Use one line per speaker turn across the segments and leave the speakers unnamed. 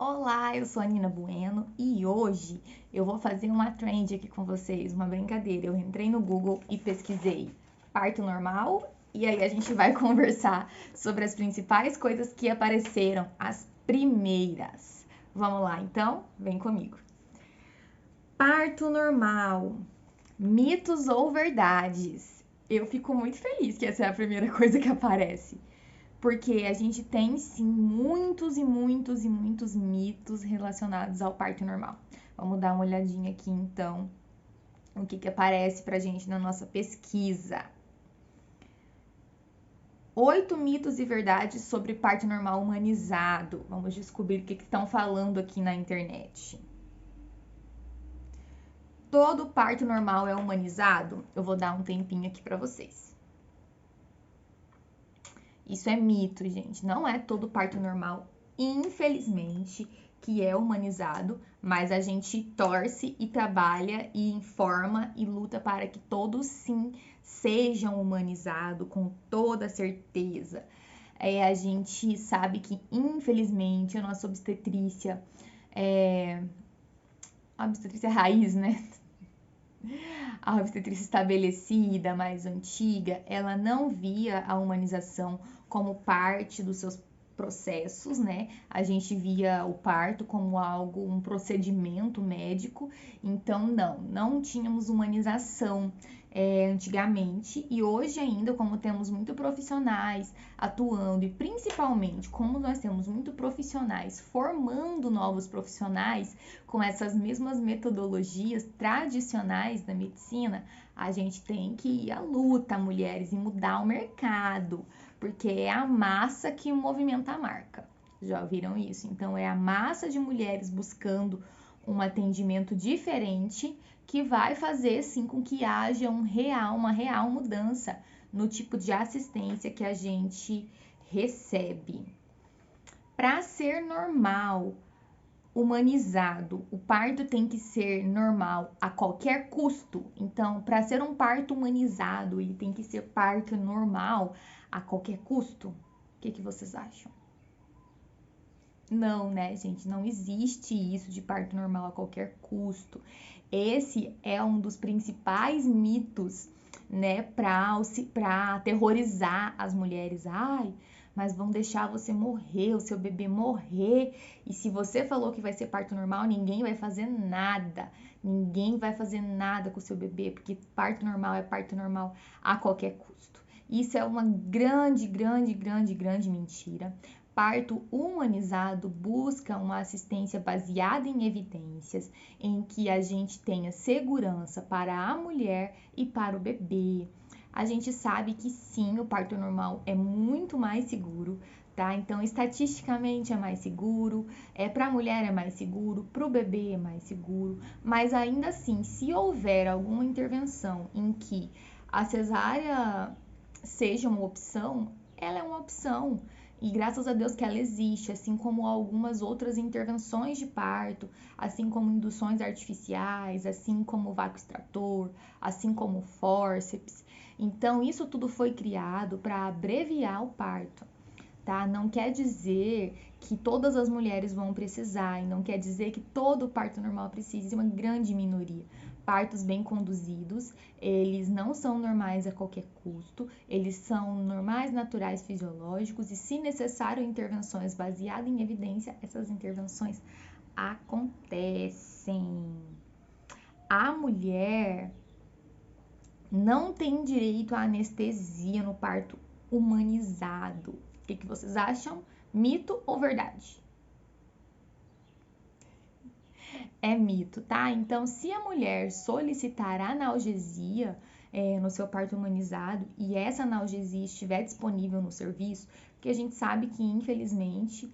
Olá, eu sou a Nina Bueno e hoje eu vou fazer uma trend aqui com vocês, uma brincadeira. Eu entrei no Google e pesquisei parto normal e aí a gente vai conversar sobre as principais coisas que apareceram, as primeiras. Vamos lá, então? Vem comigo. Parto normal, mitos ou verdades? Eu fico muito feliz que essa é a primeira coisa que aparece. Porque a gente tem sim muitos mitos relacionados ao parto normal. Vamos dar uma olhadinha aqui então, o que aparece pra gente na nossa pesquisa. 8 mitos e verdades sobre parto normal humanizado. Vamos descobrir o que estão falando aqui na internet. Todo parto normal é humanizado? Eu vou dar um tempinho aqui pra vocês. Isso é mito, gente. Não é todo parto normal, infelizmente, que é humanizado, mas a gente torce e trabalha e informa e luta para que todos sim sejam humanizados com toda certeza. A gente sabe que, infelizmente, a nossa obstetrícia a obstetrícia raiz, né? A obstetrícia estabelecida, mais antiga, ela não via a humanização como parte dos seus processos, né? A gente via o parto como algo, um procedimento médico, então não tínhamos humanização antigamente, e hoje ainda, como temos muito profissionais atuando, e principalmente como nós temos muito profissionais formando novos profissionais com essas mesmas metodologias tradicionais da medicina, a gente tem que ir à luta, mulheres, e mudar o mercado, porque é a massa que movimenta a marca. Já ouviram isso? Então, é a massa de mulheres buscando um atendimento diferente que vai fazer, sim, com que haja uma real mudança no tipo de assistência que a gente recebe. Para ser normal, humanizado, o parto tem que ser normal a qualquer custo. Então, para ser um parto humanizado, ele tem que ser parto normal a qualquer custo. O que vocês acham? Não, né, gente? Não existe isso de parto normal a qualquer custo. Esse é um dos principais mitos, né, para aterrorizar as mulheres. Ai, mas vão deixar você morrer, o seu bebê morrer. E se você falou que vai ser parto normal, ninguém vai fazer nada. Ninguém vai fazer nada com o seu bebê, porque parto normal é parto normal a qualquer custo. Isso é uma grande mentira. Parto humanizado busca uma assistência baseada em evidências, em que a gente tenha segurança para a mulher e para o bebê. A gente sabe que sim, o parto normal é muito mais seguro, tá? Então, estatisticamente é mais seguro, para a mulher é mais seguro, para o bebê é mais seguro, mas ainda assim, se houver alguma intervenção em que a cesárea seja uma opção, ela é uma opção. E graças a Deus que ela existe, assim como algumas outras intervenções de parto, assim como induções artificiais, assim como o vácuo extrator, assim como o fórceps. Então, isso tudo foi criado para abreviar o parto, tá? Não quer dizer que todas as mulheres vão precisar, e não quer dizer que todo parto normal precisa, é uma grande minoria. Partos bem conduzidos, eles não são normais a qualquer custo, eles são normais, naturais, fisiológicos e, se necessário, intervenções baseadas em evidência, essas intervenções acontecem. A mulher não tem direito à anestesia no parto humanizado. O que vocês acham? Mito ou verdade? É mito, tá? Então, se a mulher solicitar analgesia no seu parto humanizado e essa analgesia estiver disponível no serviço, porque a gente sabe que, infelizmente,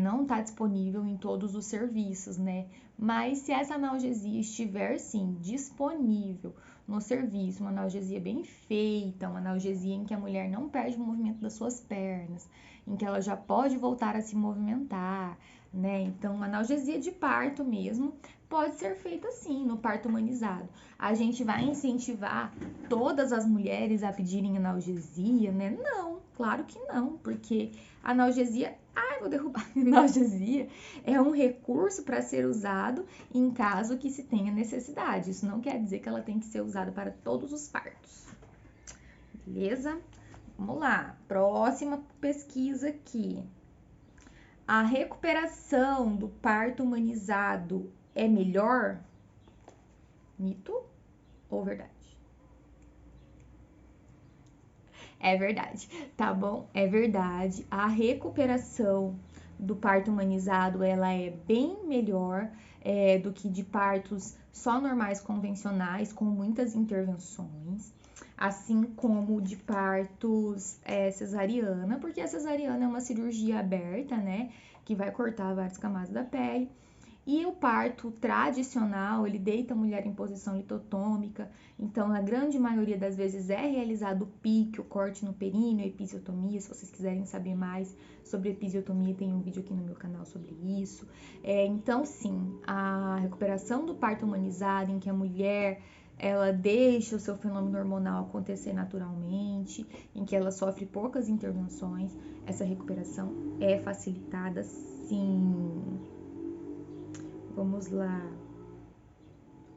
não está disponível em todos os serviços, né? Mas se essa analgesia estiver, sim, disponível no serviço, uma analgesia bem feita, uma analgesia em que a mulher não perde o movimento das suas pernas, em que ela já pode voltar a se movimentar, né? Então, uma analgesia de parto mesmo, Pode ser feito assim, no parto humanizado. A gente vai incentivar todas as mulheres a pedirem analgesia, né? Não, claro que não, porque analgesia, ai, vou derrubar. Analgesia é um recurso para ser usado em caso que se tenha necessidade. Isso não quer dizer que ela tem que ser usada para todos os partos. Beleza? Vamos lá. Próxima pesquisa aqui. A recuperação do parto humanizado é melhor? Mito ou verdade? É verdade, tá bom? É verdade. A recuperação do parto humanizado, ela é bem melhor do que de partos só normais convencionais, com muitas intervenções, assim como de partos cesariana, porque a cesariana é uma cirurgia aberta, né, que vai cortar várias camadas da pele. E o parto tradicional, ele deita a mulher em posição litotômica, então na grande maioria das vezes é realizado o pique, o corte no períneo, a episiotomia. Se vocês quiserem saber mais sobre episiotomia, tem um vídeo aqui no meu canal sobre isso. Então sim, a recuperação do parto humanizado, em que a mulher ela deixa o seu fenômeno hormonal acontecer naturalmente, em que ela sofre poucas intervenções, essa recuperação é facilitada sim. Vamos lá.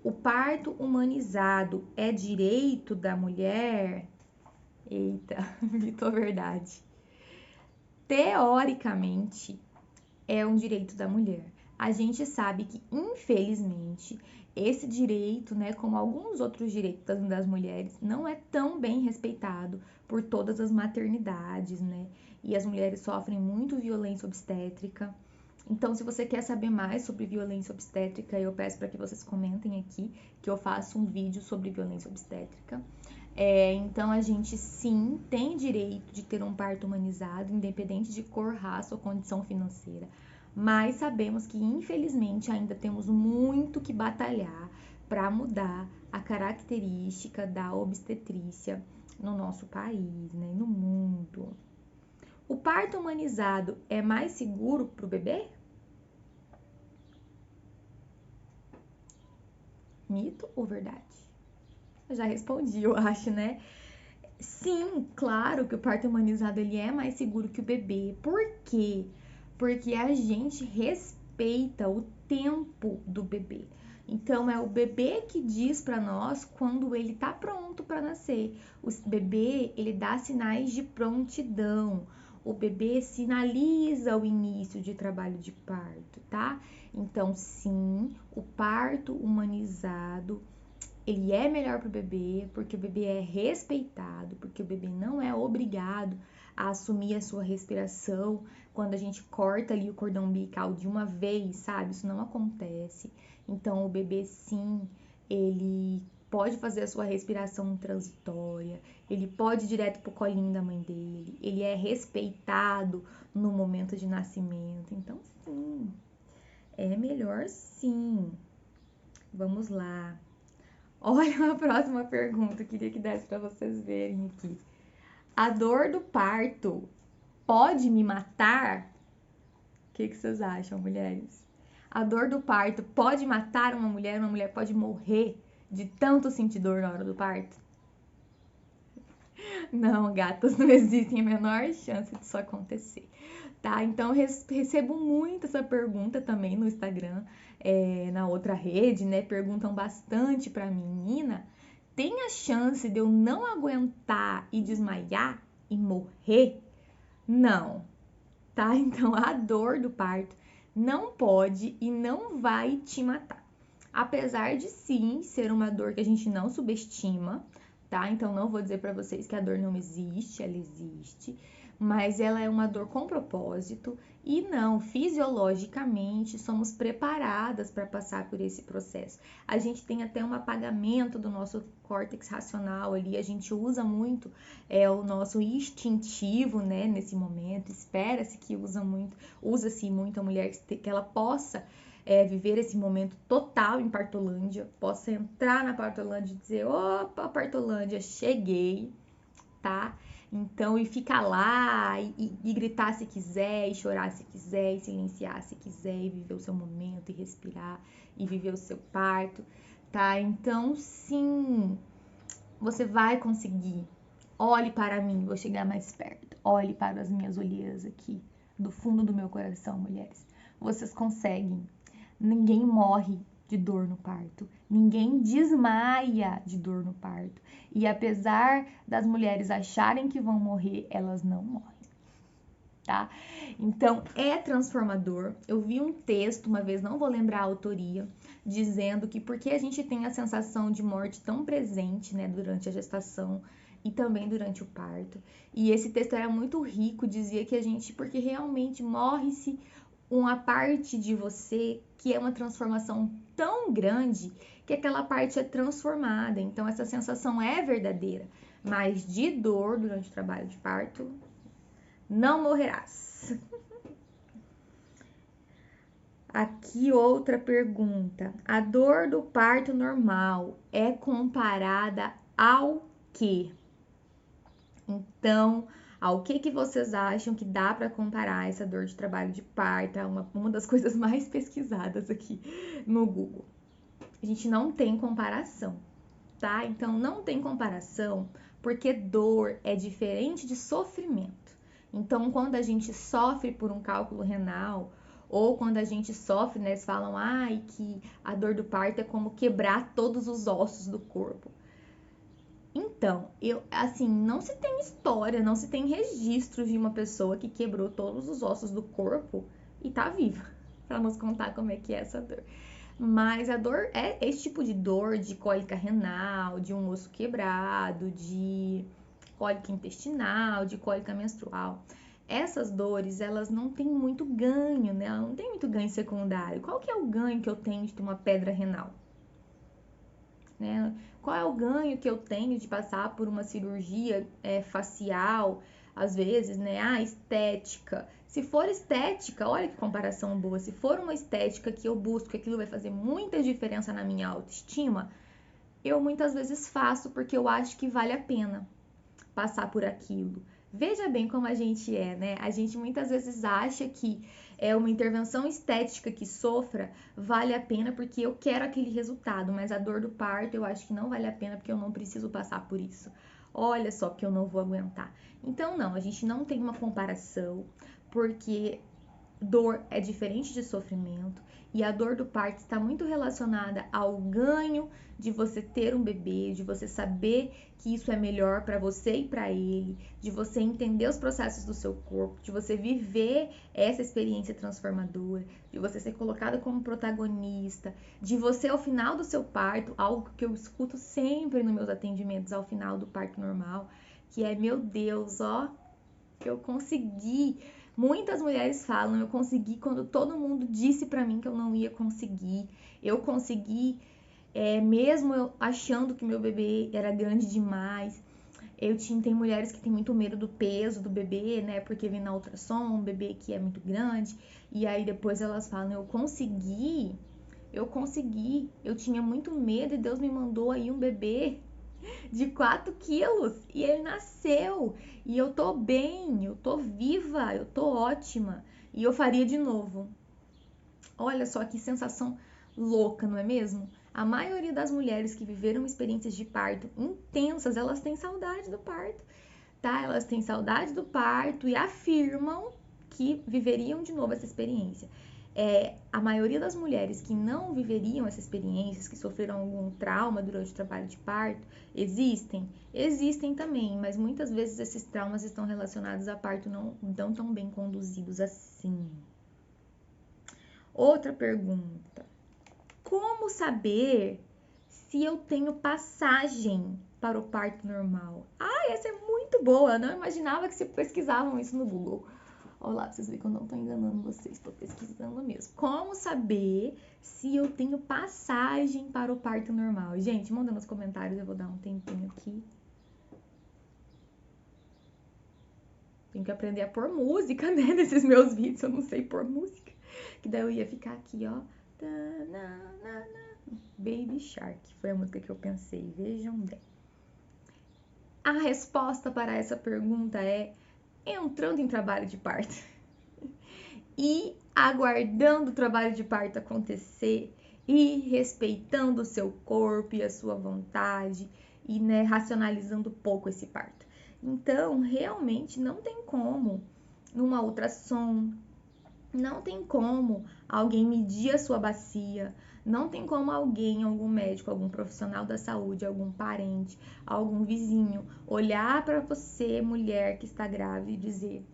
O parto humanizado é direito da mulher? Eita, mito ou verdade? Teoricamente, é um direito da mulher. A gente sabe que, infelizmente, esse direito, né, como alguns outros direitos das mulheres, não é tão bem respeitado por todas as maternidades, né? E as mulheres sofrem muito violência obstétrica. Então, se você quer saber mais sobre violência obstétrica, eu peço para que vocês comentem aqui, que eu faço um vídeo sobre violência obstétrica. Então, a gente sim tem direito de ter um parto humanizado, independente de cor, raça ou condição financeira. Mas sabemos que, infelizmente, ainda temos muito que batalhar para mudar a característica da obstetrícia no nosso país, né, no mundo. O parto humanizado é mais seguro para o bebê? Mito ou verdade? Eu já respondi, eu acho, né? Sim, claro que o parto humanizado ele é mais seguro que o bebê. Por quê? Porque a gente respeita o tempo do bebê. Então é o bebê que diz para nós quando ele tá pronto para nascer. O bebê, ele dá sinais de prontidão. O bebê sinaliza o início de trabalho de parto, tá? Então, sim, o parto humanizado ele é melhor para o bebê, porque o bebê é respeitado, porque o bebê não é obrigado a assumir a sua respiração quando a gente corta ali o cordão umbilical de uma vez, sabe? Isso não acontece. Então, o bebê, sim, ele pode fazer a sua respiração transitória, ele pode ir direto pro colinho da mãe dele, ele é respeitado no momento de nascimento. Então, sim, é melhor sim. Vamos lá. Olha a próxima pergunta, queria que desse para vocês verem aqui. A dor do parto pode me matar? O que vocês acham, mulheres? A dor do parto pode matar uma mulher pode morrer de tanto sentir dor na hora do parto? Não, gatas, não existe a menor chance disso acontecer, tá? Então, recebo muito essa pergunta também no Instagram, na outra rede, né? Perguntam bastante pra mim, menina, tem a chance de eu não aguentar e desmaiar e morrer? Não, tá? Então, a dor do parto não pode e não vai te matar. Apesar de sim ser uma dor que a gente não subestima, tá? Então não vou dizer para vocês que a dor não existe, ela existe, mas ela é uma dor com propósito e não, fisiologicamente, somos preparadas para passar por esse processo. A gente tem até um apagamento do nosso córtex racional ali, a gente usa muito o nosso instintivo, né, nesse momento, espera-se que usa-se muito a mulher que ela possa viver esse momento total em Partolândia, possa entrar na Partolândia e dizer, opa, Partolândia, cheguei, tá? Então, e ficar lá e gritar se quiser, e chorar se quiser, e silenciar se quiser, e viver o seu momento, e respirar, e viver o seu parto, tá? Então, sim, você vai conseguir. Olhe para mim, vou chegar mais perto. Olhe para as minhas olheiras aqui, do fundo do meu coração, mulheres. Vocês conseguem. Ninguém morre de dor no parto. Ninguém desmaia de dor no parto. E apesar das mulheres acharem que vão morrer, elas não morrem, tá? Então, é transformador. Eu vi um texto uma vez, não vou lembrar a autoria, dizendo que porque a gente tem a sensação de morte tão presente, né, durante a gestação e também durante o parto. E esse texto era muito rico, dizia que a gente, porque realmente morre-se uma parte de você que é uma transformação tão grande que aquela parte é transformada. Então, essa sensação é verdadeira. Mas de dor durante o trabalho de parto, não morrerás. Aqui outra pergunta. A dor do parto normal é comparada ao quê? Então, ao que vocês acham que dá para comparar essa dor de trabalho de parto? É uma das coisas mais pesquisadas aqui no Google. A gente não tem comparação, tá? Então, não tem comparação porque dor é diferente de sofrimento. Então, quando a gente sofre por um cálculo renal ou quando a gente sofre, né, eles falam, ai, que a dor do parto é como quebrar todos os ossos do corpo. Então, assim, não se tem história, não se tem registro de uma pessoa que quebrou todos os ossos do corpo e tá viva, pra nos contar como é que é essa dor. Mas a dor é esse tipo de dor de cólica renal, de um osso quebrado, de cólica intestinal, de cólica menstrual. Essas dores, elas não têm muito ganho, né? Ela não tem muito ganho secundário. Qual que é o ganho que eu tenho de ter uma pedra renal? Né? Qual é o ganho que eu tenho de passar por uma cirurgia facial, às vezes, né? Ah, estética. Se for estética, olha que comparação boa. Se for uma estética que eu busco, que aquilo vai fazer muita diferença na minha autoestima, eu muitas vezes faço porque eu acho que vale a pena passar por aquilo. Veja bem como a gente é, né? A gente muitas vezes acha que é uma intervenção estética que sofra vale a pena porque eu quero aquele resultado, mas a dor do parto eu acho que não vale a pena porque eu não preciso passar por isso. Olha só que eu não vou aguentar. Então, não, a gente não tem uma comparação porque dor é diferente de sofrimento e a dor do parto está muito relacionada ao ganho de você ter um bebê, de você saber que isso é melhor para você e para ele, de você entender os processos do seu corpo, de você viver essa experiência transformadora, de você ser colocada como protagonista, de você ao final do seu parto, algo que eu escuto sempre nos meus atendimentos ao final do parto normal, que é, meu Deus, ó, eu consegui. Muitas mulheres falam, eu consegui quando todo mundo disse pra mim que eu não ia conseguir. Eu consegui, mesmo eu achando que meu bebê era grande demais. Tem mulheres que têm muito medo do peso do bebê, né? Porque vem na ultrassom um bebê que é muito grande. E aí depois elas falam, eu consegui. Eu tinha muito medo e Deus me mandou aí um bebê de 4 quilos e ele nasceu. E eu tô bem, eu tô viva, eu tô ótima. E eu faria de novo. Olha só que sensação louca, não é mesmo? A maioria das mulheres que viveram experiências de parto intensas, elas têm saudade do parto, tá? Elas têm saudade do parto e afirmam que viveriam de novo essa experiência. A maioria das mulheres que não viveriam essas experiências, que sofreram algum trauma durante o trabalho de parto, existem também, mas muitas vezes esses traumas estão relacionados a parto não tão bem conduzidos assim. Outra pergunta: como saber se eu tenho passagem para o parto normal? Ah, essa é muito boa, eu não imaginava que se pesquisavam isso no Google. Olha lá, vocês veem que eu não tô enganando vocês, tô pesquisando mesmo. Como saber se eu tenho passagem para o parto normal? Gente, manda nos comentários, eu vou dar um tempinho aqui. Tenho que aprender a pôr música, né, nesses meus vídeos, eu não sei pôr música. Que daí eu ia ficar aqui, ó. Baby Shark, foi a música que eu pensei, vejam bem. A resposta para essa pergunta é entrando em trabalho de parto e aguardando o trabalho de parto acontecer e respeitando o seu corpo e a sua vontade e, né, racionalizando pouco esse parto. Então, realmente não tem como numa ultrassom, não tem como alguém medir a sua bacia, não tem como alguém, algum médico, algum profissional da saúde, algum parente, algum vizinho, olhar para você, mulher que está grávida, e dizer: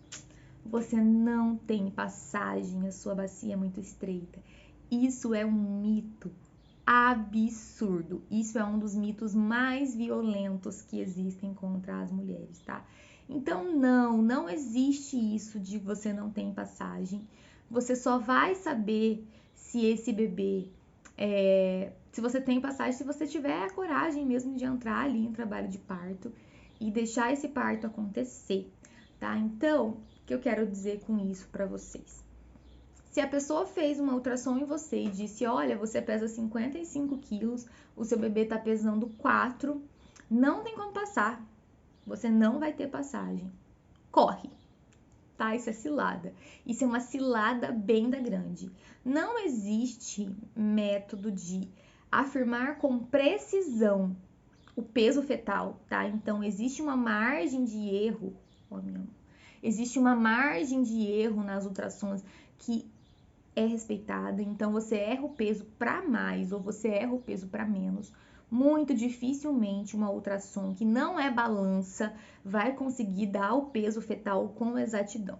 você não tem passagem, a sua bacia é muito estreita. Isso é um mito absurdo. Isso é um dos mitos mais violentos que existem contra as mulheres, tá? Então, não existe isso de você não tem passagem. Você só vai saber se esse bebê se você tem passagem, se você tiver a coragem mesmo de entrar ali em trabalho de parto e deixar esse parto acontecer, tá? Então, o que eu quero dizer com isso para vocês? Se a pessoa fez uma ultrassom em você e disse: olha, você pesa 55 quilos, o seu bebê tá pesando 4, não tem como passar. Você não vai ter passagem. Corre, tá? Isso é cilada. Isso é uma cilada bem da grande. Não existe método de afirmar com precisão o peso fetal, tá? Então, existe uma margem de erro. Existe uma margem de erro nas ultrassons que é respeitada, então você erra o peso para mais ou você erra o peso para menos. Muito dificilmente uma ultrassom que não é balança vai conseguir dar o peso fetal com exatidão,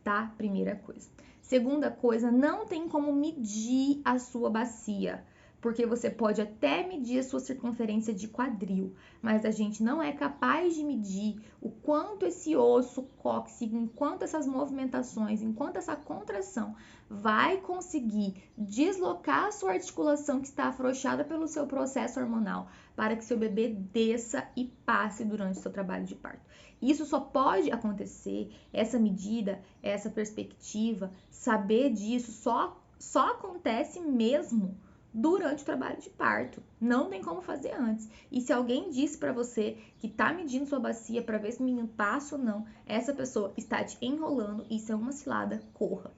tá? Primeira coisa. Segunda coisa, não tem como medir a sua bacia, porque você pode até medir a sua circunferência de quadril, mas a gente não é capaz de medir o quanto esse osso cóccix, enquanto essas movimentações, enquanto essa contração vai conseguir deslocar a sua articulação que está afrouxada pelo seu processo hormonal para que seu bebê desça e passe durante o seu trabalho de parto. Isso só pode acontecer, essa medida, essa perspectiva, saber disso só acontece mesmo durante o trabalho de parto. Não tem como fazer antes. E se alguém disse para você que tá medindo sua bacia para ver se o menino passa ou não, essa pessoa está te enrolando, isso é uma cilada, corra.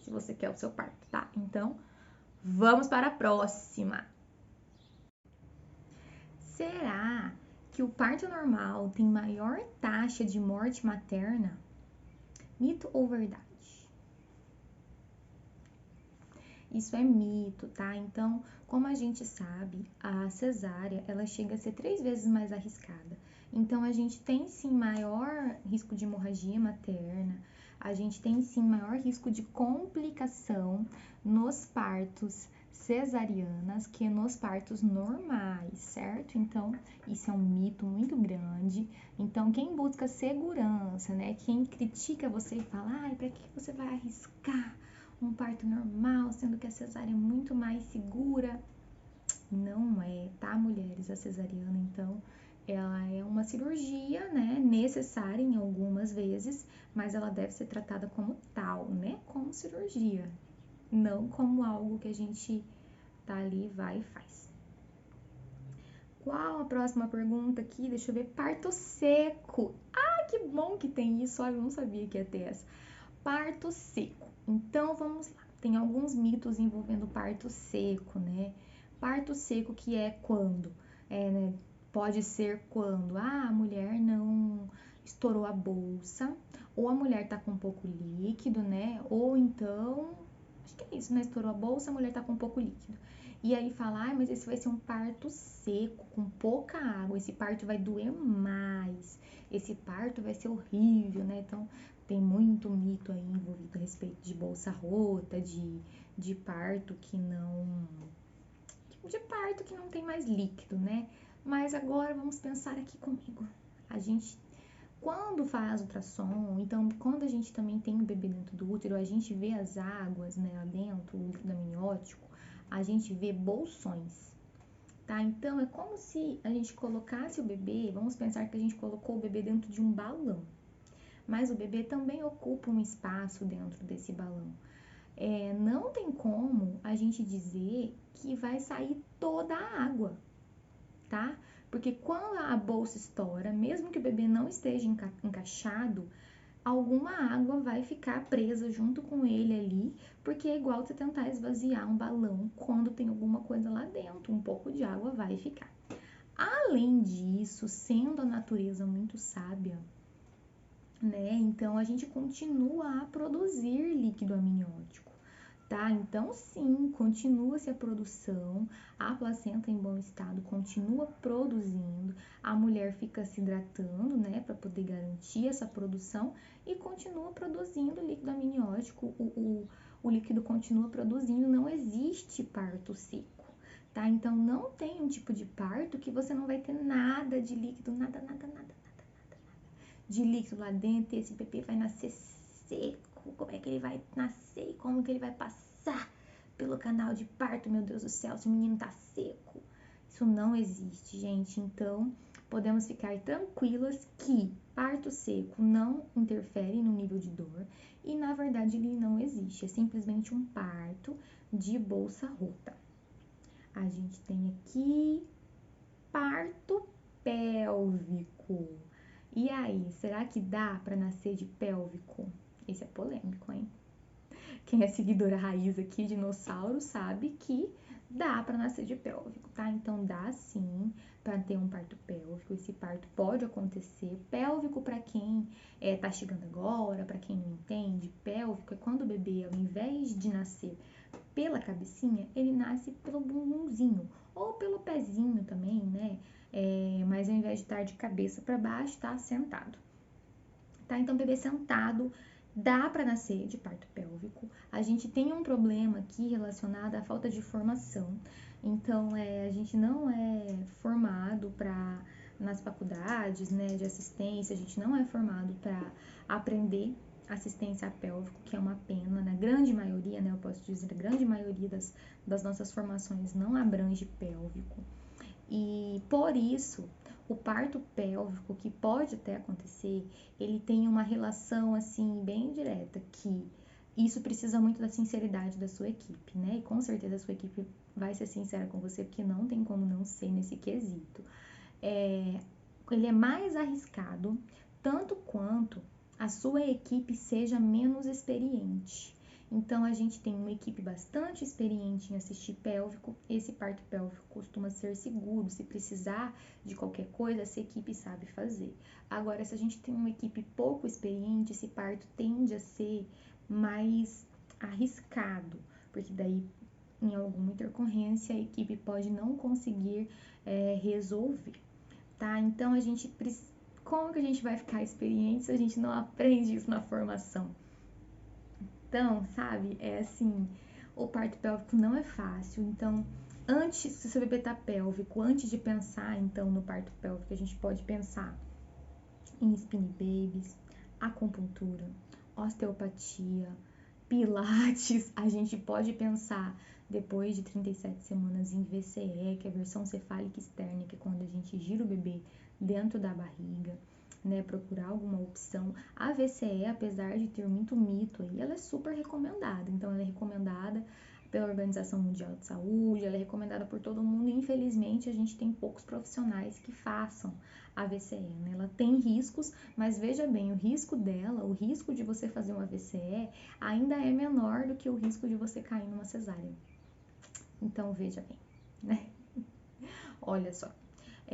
Se você quer o seu parto, tá? Então, vamos para a próxima. Será que o parto normal tem maior taxa de morte materna? Mito ou verdade? Isso é mito, tá? Então, como a gente sabe, a cesárea, ela chega a ser 3 vezes mais arriscada. Então, a gente tem sim maior risco de hemorragia materna, a gente tem sim maior risco de complicação nos partos cesarianas que nos partos normais, certo? Então, isso é um mito muito grande. Então, quem busca segurança, né? Quem critica você e fala: ai, pra que você vai arriscar um parto normal, sendo que a cesárea é muito mais segura? Não é, tá, mulheres? A cesariana, então, ela é uma cirurgia, né, necessária em algumas vezes, mas ela deve ser tratada como tal, né, como cirurgia, não como algo que a gente tá ali, vai e faz. Qual a próxima pergunta aqui? Deixa eu ver. Parto seco. Ah, que bom que tem isso. Olha, eu não sabia que ia ter essa. Parto seco. Então, vamos lá. Tem alguns mitos envolvendo parto seco, né? Parto seco que é quando? Né? Pode ser quando a mulher não estourou a bolsa, ou a mulher tá com pouco líquido, né? Ou então, acho que é isso, né? Estourou a bolsa, a mulher tá com pouco líquido. E aí fala: mas esse vai ser um parto seco, com pouca água, esse parto vai doer mais, esse parto vai ser horrível, né? Então, tem muito mito aí envolvido a respeito de bolsa rota, de parto que não... de parto que não tem mais líquido, né? Mas agora vamos pensar aqui comigo. A gente, quando faz ultrassom, então quando a gente também tem o bebê dentro do útero, a gente vê as águas, né, lá dentro, o líquido amniótico, a gente vê bolsões, tá? Então é como se a gente colocasse o bebê, vamos pensar que a gente colocou o bebê dentro de um balão, mas o bebê também ocupa um espaço dentro desse balão. Não tem como a gente dizer que vai sair toda a água, tá? Porque quando a bolsa estoura, mesmo que o bebê não esteja encaixado, alguma água vai ficar presa junto com ele ali, porque é igual você tentar esvaziar um balão quando tem alguma coisa lá dentro, um pouco de água vai ficar. Além disso, sendo a natureza muito sábia, né? Então a gente continua a produzir líquido amniótico, tá? Então sim, continua-se a produção, a placenta em bom estado continua produzindo, a mulher fica se hidratando, né, para poder garantir essa produção e continua produzindo líquido amniótico, o líquido continua produzindo, não existe parto seco. Tá? Então não tem um tipo de parto que você não vai ter nada de líquido, nada de líquido lá dentro, e esse bebê vai nascer seco, como é que ele vai nascer e como que ele vai passar pelo canal de parto, meu Deus do céu, se o menino tá seco. Isso não existe, gente, então podemos ficar tranquilas que parto seco não interfere no nível de dor e na verdade ele não existe, é simplesmente um parto de bolsa rota. A gente tem aqui parto pélvico. E aí, será que dá para nascer de pélvico? Esse é polêmico, hein? Quem é seguidora raiz aqui, dinossauro, sabe que dá para nascer de pélvico, tá? Então dá sim para ter um parto pélvico. Esse parto pode acontecer. Pélvico para quem tá chegando agora, para quem não entende, pélvico é quando o bebê, ao invés de nascer pela cabecinha, ele nasce pelo bumbumzinho ou pelo pezinho também, né? Mas ao invés de estar de cabeça para baixo, tá sentado. Tá? Então, bebê sentado dá para nascer de parto pélvico. A gente tem um problema aqui relacionado à falta de formação. Então, a gente não é formado para nas faculdades, né, de assistência, a gente não é formado para aprender assistência a pélvico, que é uma pena, na grande maioria, né, eu posso dizer, a grande maioria das nossas formações não abrange pélvico. E por isso, o parto pélvico, que pode até acontecer, ele tem uma relação assim bem direta, que isso precisa muito da sinceridade da sua equipe, né? E com certeza a sua equipe vai ser sincera com você, porque não tem como não ser nesse quesito. Ele é mais arriscado, tanto quanto a sua equipe seja menos experiente. Então, a gente tem uma equipe bastante experiente em assistir pélvico. Esse parto pélvico costuma ser seguro. Se precisar de qualquer coisa, essa equipe sabe fazer. Agora, se a gente tem uma equipe pouco experiente, esse parto tende a ser mais arriscado, porque daí, em alguma intercorrência, a equipe pode não conseguir resolver, tá? Então, como que a gente vai ficar experiente se a gente não aprende isso na formação? Então, sabe, assim, o parto pélvico não é fácil. Então, se o seu bebê tá pélvico, antes de pensar, então, no parto pélvico, a gente pode pensar em spin babies, acupuntura, osteopatia, pilates. A gente pode pensar, depois de 37 semanas, em VCE, que é a versão cefálica externa, que é quando a gente gira o bebê dentro da barriga, né, procurar alguma opção. A VCE, apesar de ter muito mito aí, ela é super recomendada. Então, ela é recomendada pela Organização Mundial de Saúde, ela é recomendada por todo mundo e, infelizmente, a gente tem poucos profissionais que façam a VCE, né? Ela tem riscos, mas veja bem, o risco dela, o risco de você fazer uma VCE ainda é menor do que o risco de você cair numa cesárea. Então, veja bem, né? Olha só.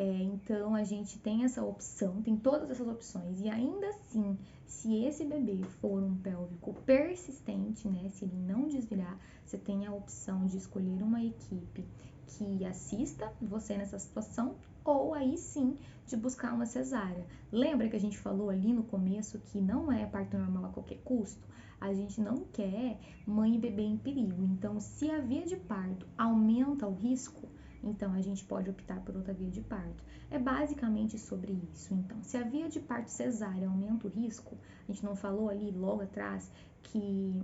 Então, a gente tem essa opção, tem todas essas opções, e ainda assim, se esse bebê for um pélvico persistente, né, se ele não desvirar, você tem a opção de escolher uma equipe que assista você nessa situação, ou aí sim, de buscar uma cesárea. Lembra que a gente falou ali no começo que não é parto normal a qualquer custo? A gente não quer mãe e bebê em perigo. Então, se a via de parto aumenta o risco, então a gente pode optar por outra via de parto. É basicamente sobre isso. Então, se a via de parto cesárea aumenta o risco, a gente não falou ali logo atrás que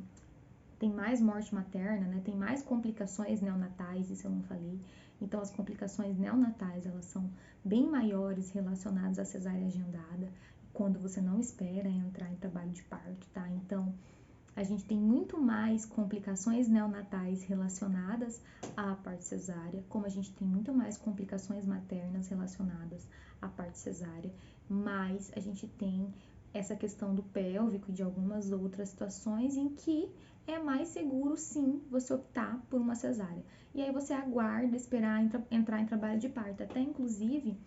tem mais morte materna, né? Tem mais complicações neonatais, isso eu não falei. Então, as complicações neonatais, elas são bem maiores relacionadas à cesárea agendada, quando você não espera entrar em trabalho de parto, tá? Então, a gente tem muito mais complicações neonatais relacionadas à parte cesárea, como a gente tem muito mais complicações maternas relacionadas à parte cesárea, mas a gente tem essa questão do pélvico e de algumas outras situações em que é mais seguro, sim, você optar por uma cesárea. E aí você aguarda esperar entrar em trabalho de parto. Até, inclusive,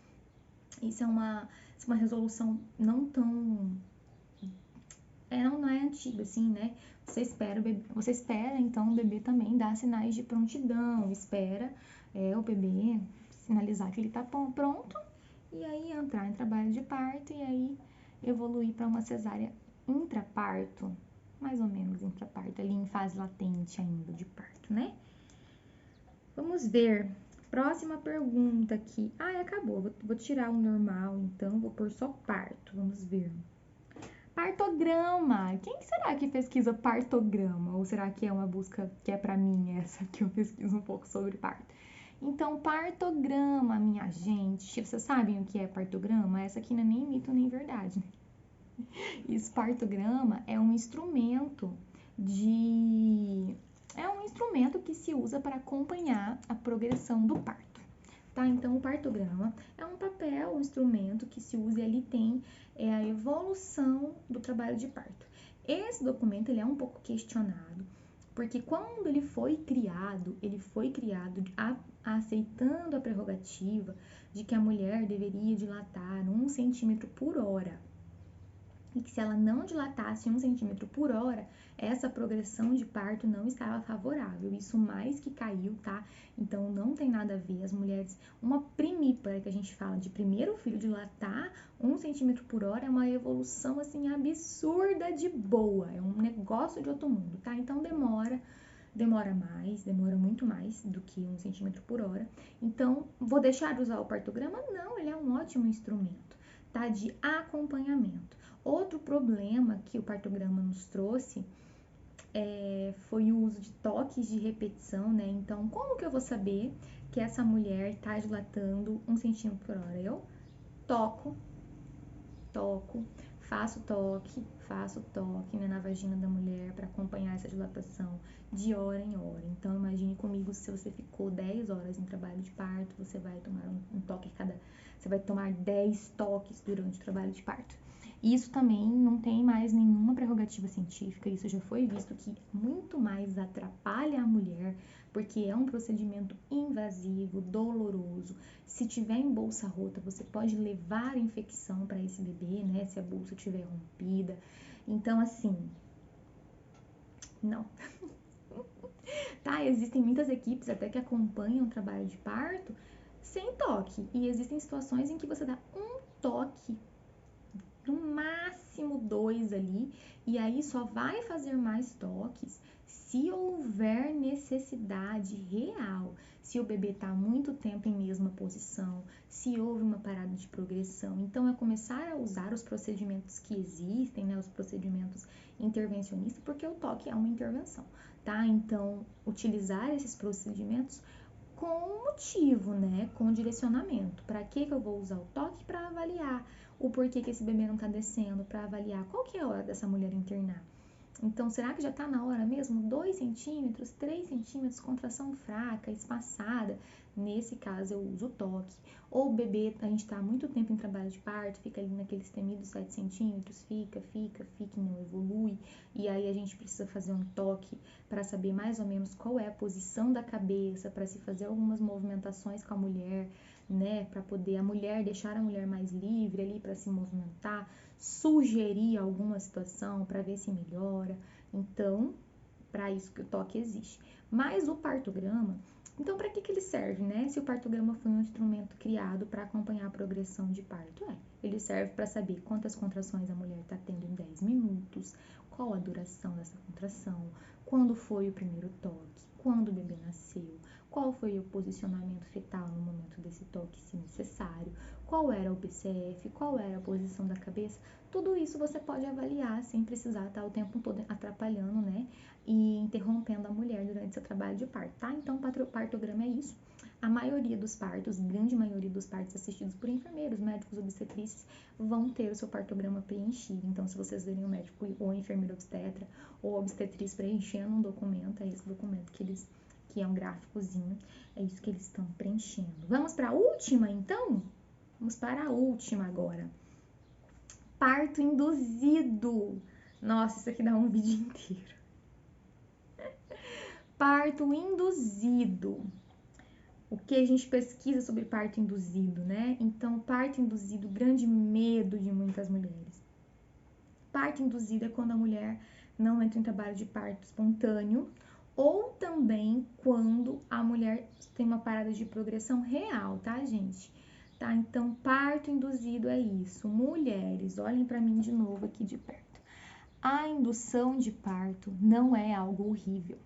isso é uma resolução não tão... não é antiga, assim, né? Você espera, então, o bebê também dar sinais de prontidão. Espera o bebê sinalizar que ele tá pronto. E aí entrar em trabalho de parto e aí evoluir para uma cesárea intraparto, mais ou menos intraparto, ali em fase latente ainda de parto, né? Vamos ver. Próxima pergunta aqui. Acabou. Vou tirar o normal, então, vou pôr só parto. Vamos ver. Partograma. Quem será que pesquisa partograma? Ou será que é uma busca que é pra mim essa, que eu pesquiso um pouco sobre parto? Então, partograma, minha gente. Vocês sabem o que é partograma? Essa aqui não é nem mito nem verdade, né? Isso, partograma é um instrumento que se usa para acompanhar a progressão do parto, tá? Então, o partograma é um papel, um instrumento que se usa e ali tem a evolução do trabalho de parto. Esse documento, ele é um pouco questionado, porque quando ele foi criado aceitando a prerrogativa de que a mulher deveria dilatar 1 centímetro por hora. E que se ela não dilatasse 1 centímetro por hora, essa progressão de parto não estava favorável. Isso mais que caiu, tá? Então não tem nada a ver. As mulheres, uma primípara que a gente fala de primeiro filho dilatar 1 centímetro por hora é uma evolução assim absurda de boa. É um negócio de outro mundo, tá? Então demora muito mais do que 1 centímetro por hora. Então, vou deixar de usar o partograma? Não, ele é um ótimo instrumento, tá? De acompanhamento. Outro problema que o partograma nos trouxe foi o uso de toques de repetição, né? Então, como que eu vou saber que essa mulher tá dilatando 1 centímetro por hora? Eu toco, faço toque, né, na vagina da mulher para acompanhar essa dilatação de hora em hora. Então, imagine comigo, se você ficou 10 horas em trabalho de parto, você vai tomar um toque você vai tomar 10 toques durante o trabalho de parto. Isso também não tem mais nenhuma prerrogativa científica, isso já foi visto que muito mais atrapalha a mulher, porque é um procedimento invasivo, doloroso. Se tiver em bolsa rota, você pode levar a infecção para esse bebê, né? Se a bolsa estiver rompida. Então, assim, não. Tá? Existem muitas equipes até que acompanham o trabalho de parto sem toque. E existem situações em que você dá um toque, no máximo 2 ali, e aí só vai fazer mais toques se houver necessidade real, se o bebê está muito tempo em mesma posição, se houve uma parada de progressão. Então, é começar a usar os procedimentos que existem, né, os procedimentos intervencionistas, porque o toque é uma intervenção, tá? Então, utilizar esses procedimentos com motivo, né, com direcionamento. Para que eu vou usar o toque? Para avaliar o porquê que esse bebê não tá descendo, para avaliar qual que é a hora dessa mulher internar. Então, será que já tá na hora mesmo? 2 centímetros, 3 centímetros, contração fraca, espaçada. Nesse caso, eu uso o toque. Ou o bebê, a gente tá há muito tempo em trabalho de parto, fica ali naqueles temidos 7 centímetros, fica e não evolui. E aí a gente precisa fazer um toque para saber mais ou menos qual é a posição da cabeça, para se fazer algumas movimentações com a mulher, né? Para poder deixar a mulher mais livre ali para se movimentar, sugerir alguma situação para ver se melhora. Então, para isso que o toque existe. Mas o partograma, então para que ele serve, né? Se o partograma foi um instrumento criado para acompanhar a progressão de parto, ele serve para saber quantas contrações a mulher está tendo em 10 minutos, qual a duração dessa contração, quando foi o primeiro toque, quando o bebê nasceu, qual foi o posicionamento fetal no momento desse toque, se necessário, qual era o BCF, qual era a posição da cabeça. Tudo isso você pode avaliar sem precisar estar o tempo todo atrapalhando, né? E interrompendo a mulher durante seu trabalho de parto, tá? Então, o partograma é isso. A maioria dos partos, grande maioria dos partos assistidos por enfermeiros, médicos, obstetrizes, vão ter o seu partograma preenchido. Então, se vocês verem o médico ou enfermeiro obstetra ou obstetriz preenchendo um documento, é esse documento que é um gráficozinho, é isso que eles estão preenchendo. Vamos para a última, então? Vamos para a última agora. Parto induzido. Nossa, isso aqui dá um vídeo inteiro. Parto induzido. O que a gente pesquisa sobre parto induzido, né? Então, parto induzido, grande medo de muitas mulheres. Parto induzido é quando a mulher não entra em trabalho de parto espontâneo, ou também quando a mulher tem uma parada de progressão real, tá, gente? Tá? Então, parto induzido é isso. Mulheres, olhem para mim de novo aqui de perto. A indução de parto não é algo horrível.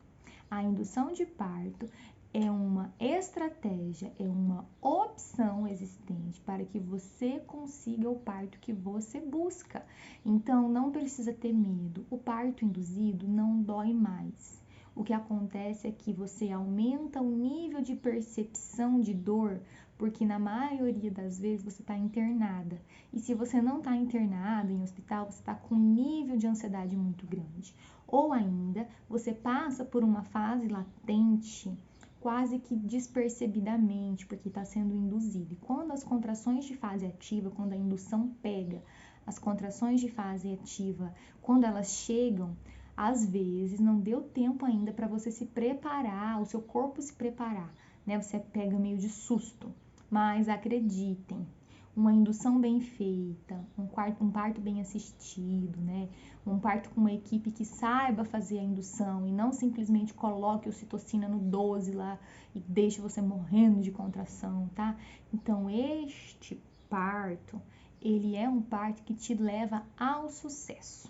A indução de parto é uma estratégia, é uma opção existente para que você consiga o parto que você busca. Então, não precisa ter medo. O parto induzido não dói mais. O que acontece é que você aumenta o nível de percepção de dor, porque na maioria das vezes você está internada. E se você não está internada em hospital, você está com um nível de ansiedade muito grande. Ou ainda, você passa por uma fase latente, quase que despercebidamente, porque está sendo induzido. E quando as contrações de fase ativa, quando a indução pega, as contrações de fase ativa, quando elas chegam, às vezes não deu tempo ainda para você se preparar, o seu corpo se preparar, né? Você pega meio de susto. Mas acreditem, uma indução bem feita, um parto bem assistido, né? Um parto com uma equipe que saiba fazer a indução e não simplesmente coloque a ocitocina no 12 lá e deixe você morrendo de contração, tá? Então, este parto, ele é um parto que te leva ao sucesso,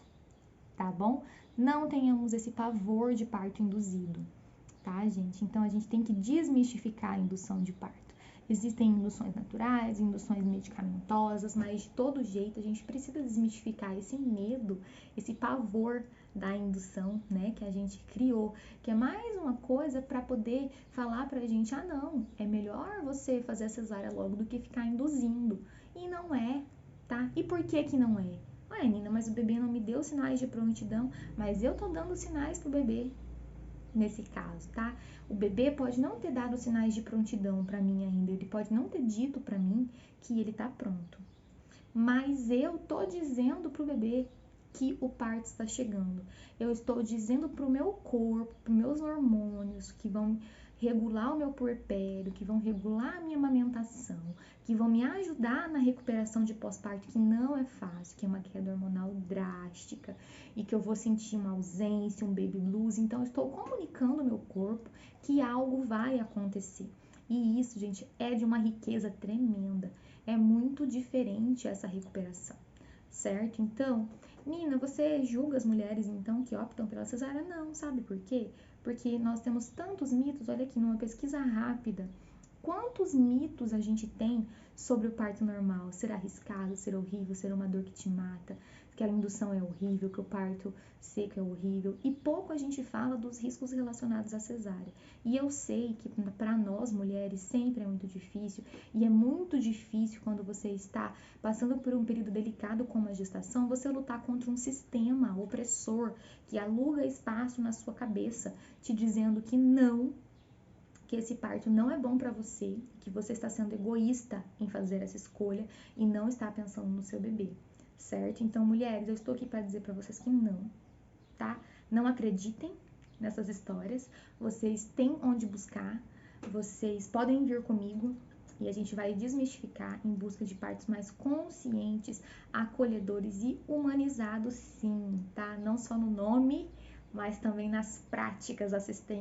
tá bom? Não tenhamos esse pavor de parto induzido, tá, gente? Então, a gente tem que desmistificar a indução de parto. Existem induções naturais, induções medicamentosas, mas de todo jeito a gente precisa desmistificar esse medo, esse pavor da indução, né, que a gente criou, que é mais uma coisa para poder falar pra gente, ah não, é melhor você fazer a cesárea logo do que ficar induzindo. E não é, tá? E por que que não é? Ué, Nina, mas o bebê não me deu sinais de prontidão, mas eu tô dando sinais pro bebê. Nesse caso, tá? O bebê pode não ter dado sinais de prontidão para mim ainda, ele pode não ter dito para mim que ele tá pronto. Mas eu tô dizendo pro bebê que o parto está chegando. Eu estou dizendo pro meu corpo, pros meus hormônios que vão regular o meu puerpério, que vão regular a minha amamentação, que vão me ajudar na recuperação de pós-parto, que não é fácil, que é uma queda hormonal drástica e que eu vou sentir uma ausência, um baby blues. Então, eu estou comunicando ao meu corpo que algo vai acontecer. E isso, gente, é de uma riqueza tremenda. É muito diferente essa recuperação, certo? Então, Nina, você julga as mulheres, então, que optam pela cesárea? Não, sabe por quê? Porque nós temos tantos mitos, olha aqui, numa pesquisa rápida, quantos mitos a gente tem sobre o parto normal? Ser arriscado, ser horrível, ser uma dor que te mata, que a indução é horrível, que o parto seco é horrível. E pouco a gente fala dos riscos relacionados à cesárea. E eu sei que para nós mulheres sempre é muito difícil. E é muito difícil quando você está passando por um período delicado como a gestação, você lutar contra um sistema opressor que aluga espaço na sua cabeça, te dizendo que não, que esse parto não é bom para você, que você está sendo egoísta em fazer essa escolha e não está pensando no seu bebê, certo? Então, mulheres, eu estou aqui para dizer para vocês que não, tá? Não acreditem nessas histórias, vocês têm onde buscar, vocês podem vir comigo e a gente vai desmistificar em busca de partos mais conscientes, acolhedores e humanizados, sim, tá? Não só no nome, mas também nas práticas assistentes.